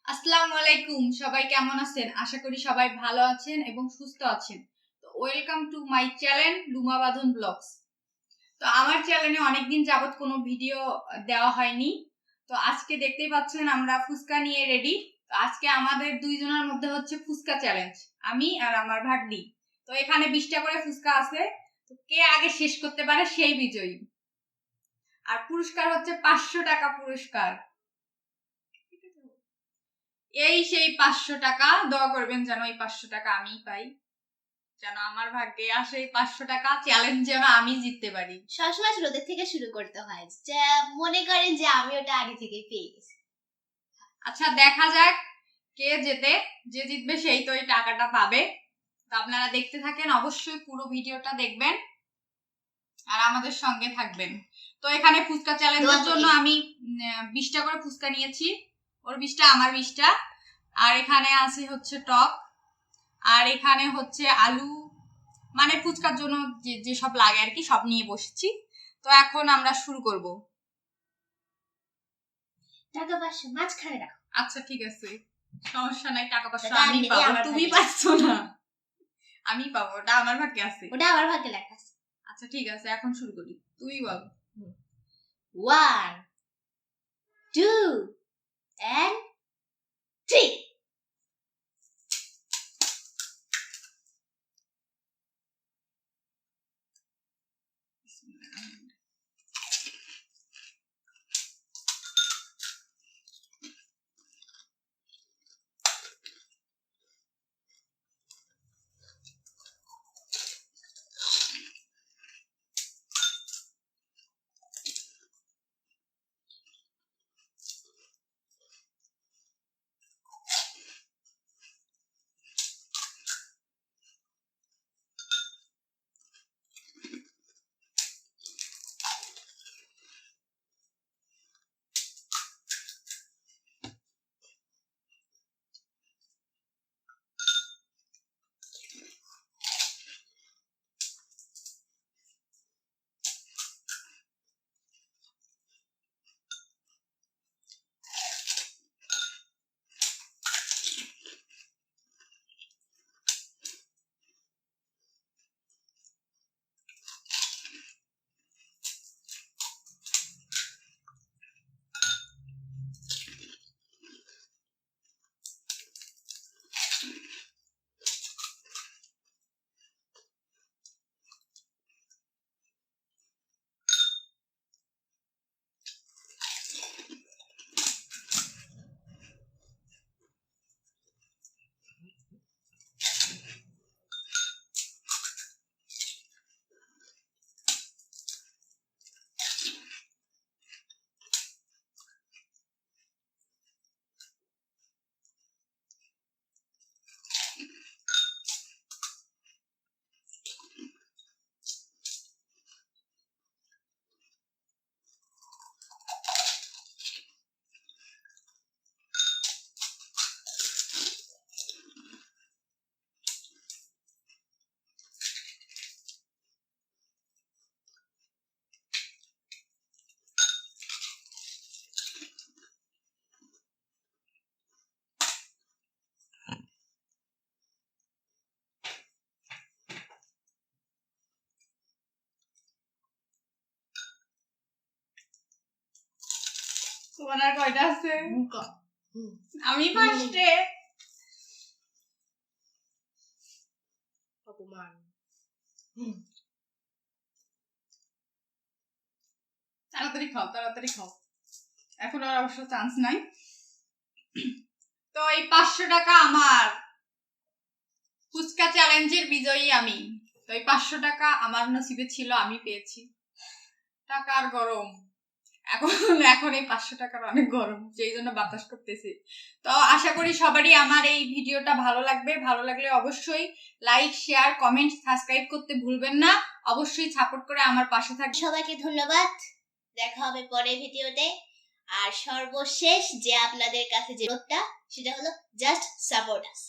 আসসালামু আলাইকুম, সবাই কেমন আছেন? আশা করি সবাই ভালো আছেন এবং সুস্থ আছেন। তো welcome to my channel Luma বাঁধন ব্লগস। তো আমার চ্যানেলে অনেকদিন যাবত কোনো ভিডিও দেওয়া হয়নি। তো আজকে দেখতেই পাচ্ছেন আমরা ফুচকা নিয়ে রেডি। তো আজকে আমাদের দুইজনের মধ্যে হচ্ছে ফুচকা চ্যালেঞ্জ, আমি আর আমার ভাগ্নি। তো এখানে 20টা করে ফুচকা আছে, তো কে আগে শেষ করতে পারে সেই বিজয়ী। আর পুরস্কার হচ্ছে 500 টাকা পুরস্কার। এই সেই 500 টাকা, দোয়া করবেন যেন এই 500 টাকা আমি পাই, যেন আমার ভাগ্যে আসে এই 500 টাকা, চ্যালেঞ্জ যেন আমি জিততে পারি। সবসময় ছোটদের থেকে শুরু করতে হয়, যে মনে করেন যে আমি ওটা আগে থেকে পেয়ে গেছি। আচ্ছা, দেখা যাক কে জেতে। যে জিতবে সেই তো এই টাকাটা পাবে। তো আপনারা দেখতে থাকেন, অবশ্যই পুরো ভিডিওটা দেখবেন আর আমাদের সঙ্গে থাকবেন। তো এখানে ফুচকা চ্যালেঞ্জের জন্য আমি 20টা করে ফুচকা নিয়েছি, ওর 20টা আমার 20টা। আর এখানে আছে হচ্ছে টক, আর এখানে হচ্ছে আলু, মানে ফুচকার জন্য যে সব লাগে আর কি, সব নিয়ে বসেছি। তো এখন আমরা শুরু করব। টাকা 500 মাঝখানে রাখো। আচ্ছা ঠিক আছে, সমস্যা নাই, টাকা 500 আমি পাবো, তুমি পাচ্ছ না। আমি পাবো, ওটা আমার ভাগ্যে আছে। ওটা আমার ভাগ্যে লেখা আছে। আচ্ছা ঠিক আছে, এখন শুরু করি, তুই বল। 1 2 and 3। তোমার আর কয়টা আছে? আমি ফার্স্টে। অপমান। তাড়াতাড়ি খাও, তাড়াতাড়ি খাও, এখন আর অবশ্য চান্স নাই। তো এই 500 টাকা আমার, ফুচকা চ্যালেঞ্জের বিজয়ী আমি। তো এই 500 টাকা আমার নসিবে ছিল, আমি পেয়েছি। টাকার গরম এখন, এখন এই 500 টাকার অনেক গরম, যেই জন্য বাতাস করতেছি। তো আশা করি সবারই আমার এই ভিডিওটা ভালো লাগবে। ভালো লাগলে অবশ্যই লাইক, শেয়ার, কমেন্ট, সাবস্ক্রাইব করতে ভুলবেন না। অবশ্যই সাপোর্ট করে আমার পাশে থাকবেন। সবাইকে ধন্যবাদ, দেখা হবে পরের ভিডিওতে। আর সর্বশেষ যে আপনাদের কাছে যে অনুরোধটা, সেটা হলো জাস্ট সাপোর্ট আস।